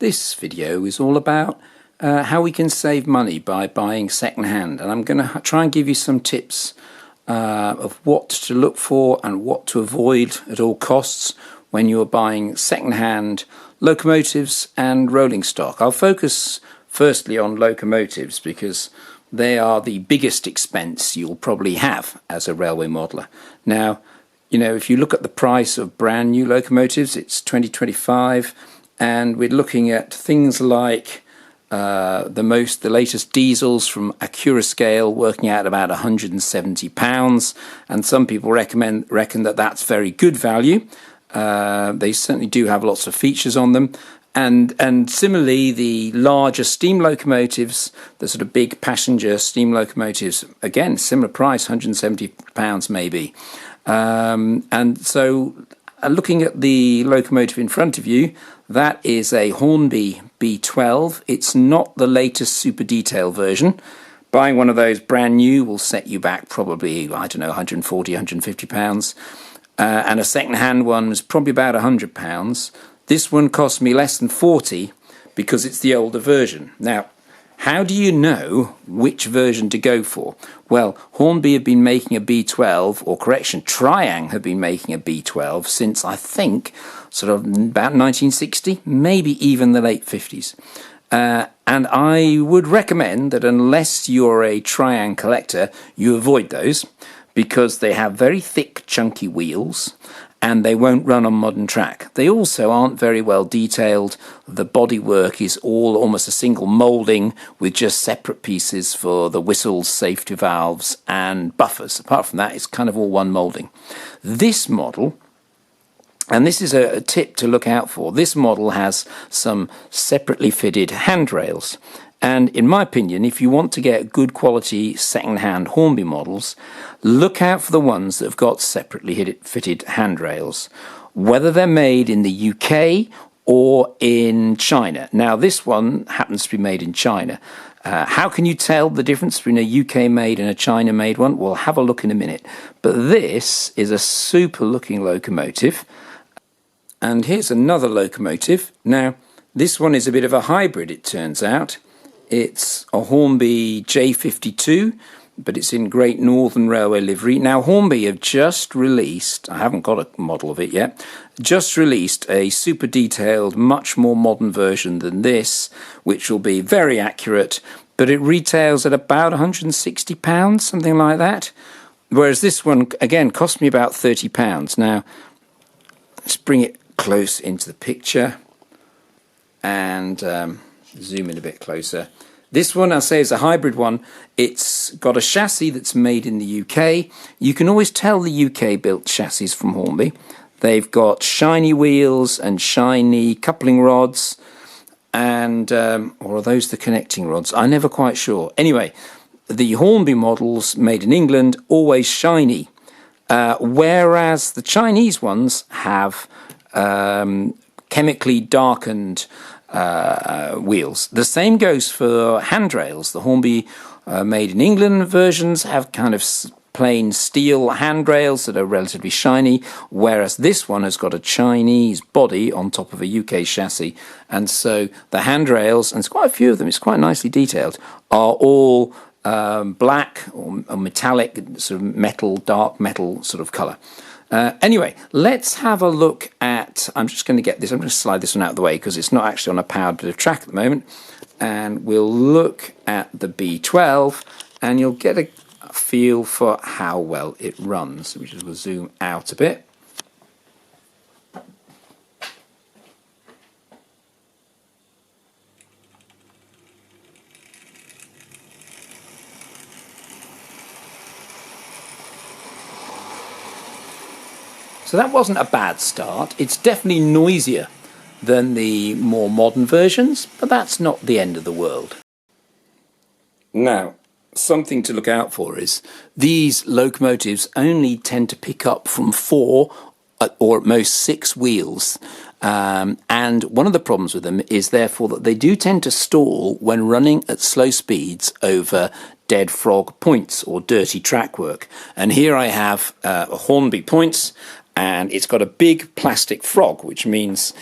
This video is all about how we can save money by buying second-hand, and I'm going to try and give you some tips of what to look for and what to avoid at all costs when you're buying second-hand locomotives and rolling stock. I'll focus firstly on locomotives because they are the biggest expense you'll probably have as a railway modeller. Now, you know, if you look at the price of brand new locomotives, it's 2025, and we're looking at things like the latest diesels from Accurascale working out about £170, and some people reckon that that's very good value. They certainly do have lots of features on them. And similarly, the larger steam locomotives, the sort of big passenger steam locomotives, again, similar price, £170 maybe. And so looking at the locomotive in front of you, that is a Hornby B12. It's not the latest super detail version. Buying one of those brand new will set you back probably, I don't know, £140, £150. And a second-hand one was probably about £100. This one cost me less than 40 because it's the older version. Now, how do you know which version to go for? Well, Hornby have been making a B12, or correction, Triang have been making a B12 since, I think, sort of about 1960, maybe even the late 50s. And I would recommend that unless you're a Triang collector, you avoid those because they have very thick, chunky wheels, and they won't run on modern track. They also aren't very well detailed. The bodywork is all almost a single moulding with just separate pieces for the whistles, safety valves and buffers. Apart from that, it's kind of all one moulding. This model, and this is a tip to look out for, this model has some separately fitted handrails. And in my opinion, if you want to get good quality second-hand Hornby models, look out for the ones that have got separately fitted handrails, whether they're made in the UK or in China. Now, this one happens to be made in China. How can you tell the difference between a UK-made and a China-made one? Well, have a look in a minute. But this is a super-looking locomotive. And here's another locomotive. Now, this one is a bit of a hybrid, it turns out. It's a Hornby J52, but it's in Great Northern Railway livery. Now, Hornby have just released, I haven't got a model of it yet, just released a super detailed, much more modern version than this, which will be very accurate, but it retails at about £160, something like that. Whereas this one, again, cost me about £30. Now, let's bring it close into the picture and zoom in a bit closer. This one, I'll say, is a hybrid one. It's got a chassis that's made in the UK. You can always tell the UK-built chassis from Hornby. They've got shiny wheels and shiny coupling rods, and or are those the connecting rods? I'm never quite sure. Anyway, the Hornby models made in England, always shiny, whereas the Chinese ones have chemically darkened wheels. The same goes for handrails. The Hornby made in England versions have kind of plain steel handrails that are relatively shiny, whereas this one has got a Chinese body on top of a UK chassis, and so the handrails, and there's quite a few of them, it's quite nicely detailed, are all black or metallic, sort of metal, dark metal sort of colour. Anyway, let's have a look at, I'm just going to get this, I'm going to slide this one out of the way because it's not actually on a powered bit of track at the moment, and we'll look at the B12 and you'll get a feel for how well it runs. We just will zoom out a bit. So that wasn't a bad start. It's definitely noisier than the more modern versions, but that's not the end of the world. Now, something to look out for is these locomotives only tend to pick up from 4 or at most 6 wheels. And one of the problems with them is therefore that they do tend to stall when running at slow speeds over dead frog points or dirty track work. And here I have a Hornby points, and it's got a big plastic frog, which means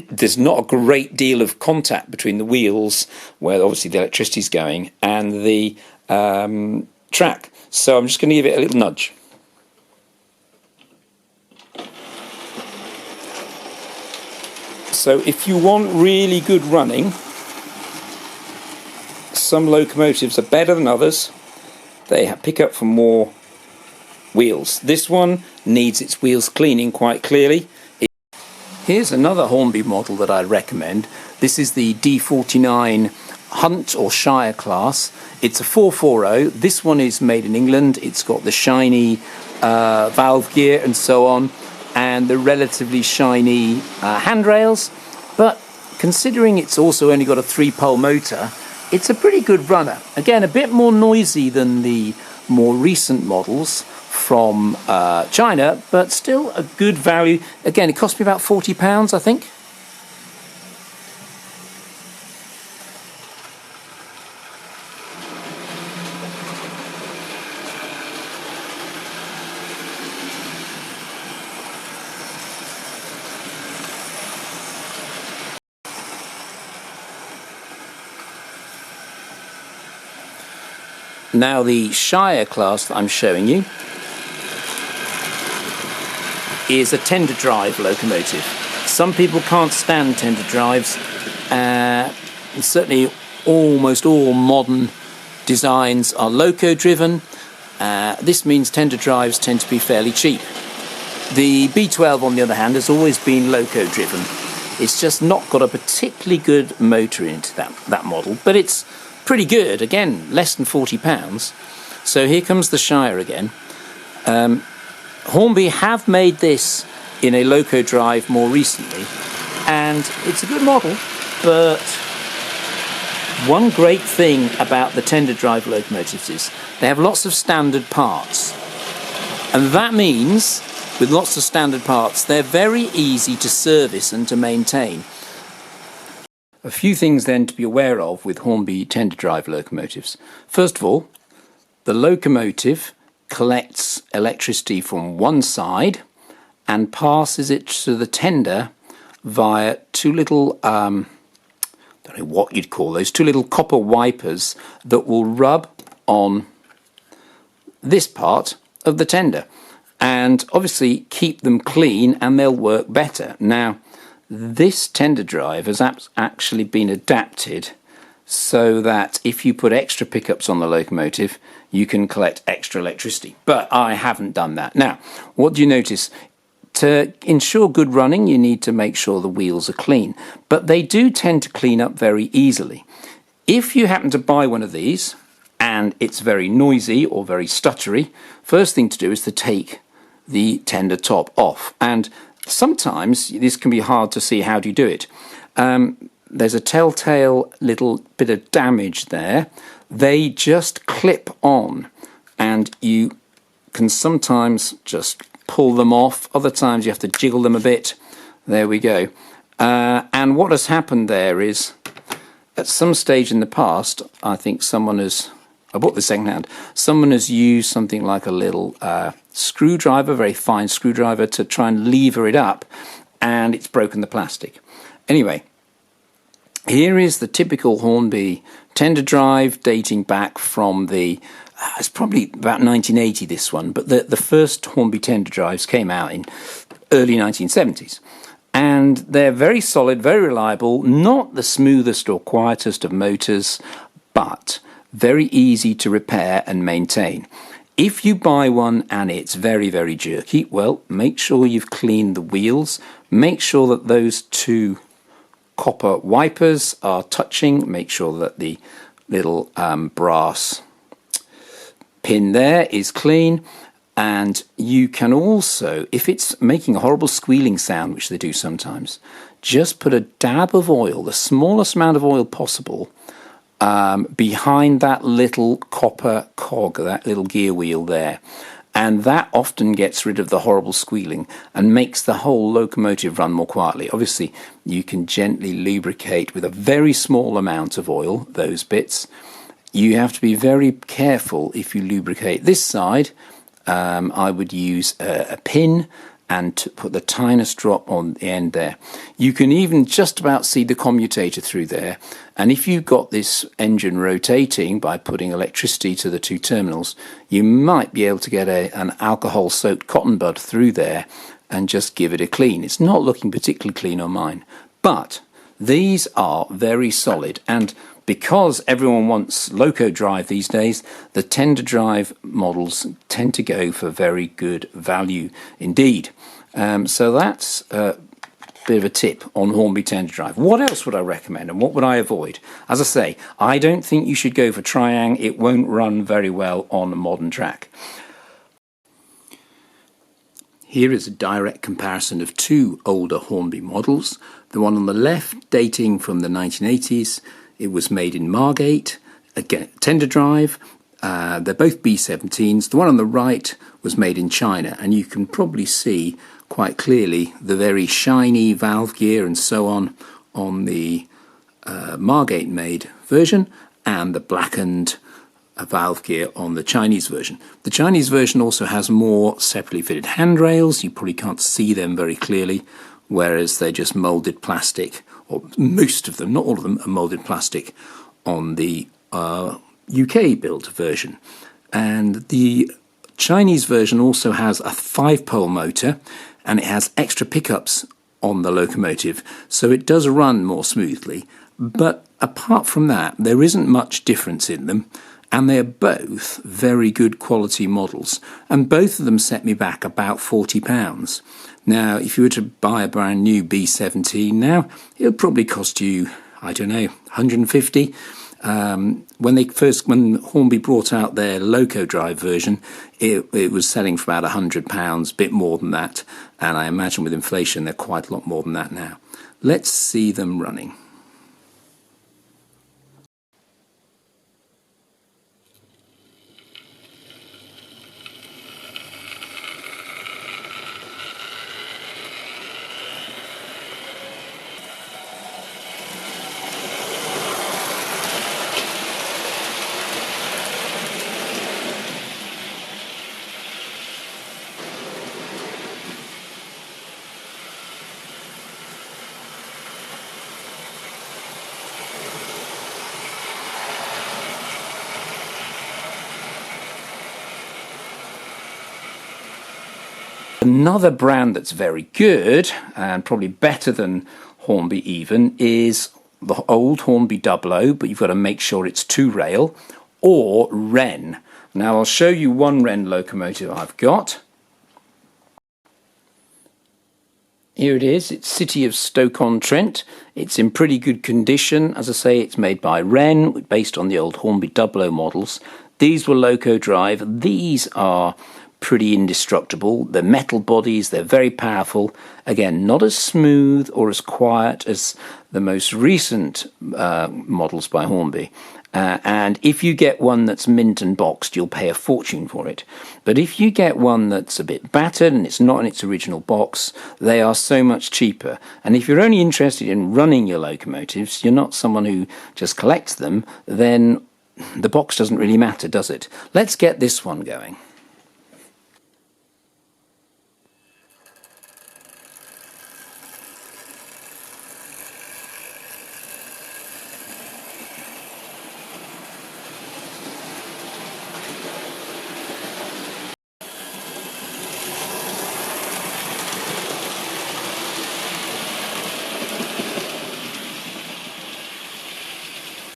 there's not a great deal of contact between the wheels, where obviously the electricity is going, and the track. So I'm just going to give it a little nudge. So if you want really good running, some locomotives are better than others. They pick up for more wheels. This one needs its wheels cleaning quite clearly. Here's another Hornby model that I'd recommend. This is the D49 Hunt or Shire class. It's a 440. This one is made in England. It's got the shiny valve gear and so on, and the relatively shiny handrails. But considering it's also only got a 3-pole motor, it's a pretty good runner. Again, a bit more noisy than the more recent models from China, but still a good value. Again, it cost me about £40, I think. Now the Shire class that I'm showing you is a tender drive locomotive. Some people can't stand tender drives. Certainly almost all modern designs are loco driven. This means tender drives tend to be fairly cheap. The B12 on the other hand has always been loco driven. It's just not got a particularly good motor into that model, but it's pretty good. Again, less than £40. So here comes the Shire again. Hornby have made this in a loco drive more recently, and it's a good model, but one great thing about the tender drive locomotives is they have lots of standard parts, and that means with lots of standard parts they're very easy to service and to maintain. A few things then to be aware of with Hornby tender drive locomotives. First of all, the locomotive collects electricity from one side and passes it to the tender via two little, don't know what you'd call those, two little copper wipers that will rub on this part of the tender and obviously keep them clean, and they'll work better. Now, this tender drive has actually been adapted so that if you put extra pickups on the locomotive, you can collect extra electricity. But I haven't done that. Now, what do you notice? To ensure good running, you need to make sure the wheels are clean. But they do tend to clean up very easily. If you happen to buy one of these and it's very noisy or very stuttery, first thing to do is to take the tender top off. And sometimes this can be hard to see. How do you do it? There's a telltale little bit of damage there. They just clip on, and you can sometimes just pull them off. Other times you have to jiggle them a bit. There we go. And what has happened there is, at some stage in the past, I think I bought this secondhand, someone has used something like a little screwdriver, very fine screwdriver, to try and lever it up, and it's broken the plastic. Anyway, here is the typical Hornby tender drive, dating back from it's probably about 1980, this one, but the first Hornby tender drives came out in early 1970s. And they're very solid, very reliable, not the smoothest or quietest of motors, but very easy to repair and maintain. If you buy one and it's very, very jerky, well, make sure you've cleaned the wheels. Make sure that those two copper wipers are touching. Make sure that the little brass pin there is clean. And you can also, if it's making a horrible squealing sound, which they do sometimes, just put a dab of oil, the smallest amount of oil possible, behind that little copper cog, that little gear wheel there. And that often gets rid of the horrible squealing and makes the whole locomotive run more quietly. Obviously, you can gently lubricate with a very small amount of oil, those bits. You have to be very careful if you lubricate this side. I would use a pin and to put the tiniest drop on the end there. You can even just about see the commutator through there, and if you've got this engine rotating by putting electricity to the two terminals, you might be able to get an alcohol-soaked cotton bud through there and just give it a clean. It's not looking particularly clean on mine, but these are very solid, and because everyone wants loco drive these days, the tender drive models tend to go for very good value indeed. So that's a bit of a tip on Hornby tender drive. What else would I recommend and what would I avoid? As I say, I don't think you should go for Triang. It won't run very well on a modern track. Here is a direct comparison of two older Hornby models. The one on the left dating from the 1980s. It was made in Margate, again, tender drive. They're both B17s. The one on the right was made in China, and you can probably see quite clearly the very shiny valve gear and so on the Margate-made version, and the blackened valve gear on the Chinese version. The Chinese version also has more separately fitted handrails. You probably can't see them very clearly, whereas they're just moulded plastic, or most of them, not all of them, are moulded plastic on the UK built version. And the Chinese version also has a 5-pole motor, and it has extra pickups on the locomotive, so it does run more smoothly. But apart from that, there isn't much difference in them, and they're both very good quality models, and both of them set me back about £40. Now, if you were to buy a brand new B17 now, it'll probably cost you, I don't know, 150. When Hornby brought out their loco drive version, it was selling for about £100, a bit more than that, and I imagine with inflation they're quite a lot more than that now. Let's see them running. Another brand that's very good, and probably better than Hornby even, is the old Hornby 00, but you've got to make sure it's 2-rail, or Wren. Now I'll show you one Wren locomotive I've got. Here it is, it's City of Stoke-on-Trent. It's in pretty good condition. As I say, it's made by Wren, based on the old Hornby 00 models. These were loco drive. These are pretty indestructible. They're metal bodies, they're very powerful. Again, not as smooth or as quiet as the most recent models by Hornby. And if you get one that's mint and boxed, you'll pay a fortune for it. But if you get one that's a bit battered and it's not in its original box, they are so much cheaper. And if you're only interested in running your locomotives, you're not someone who just collects them, then the box doesn't really matter, does it? Let's get this one going.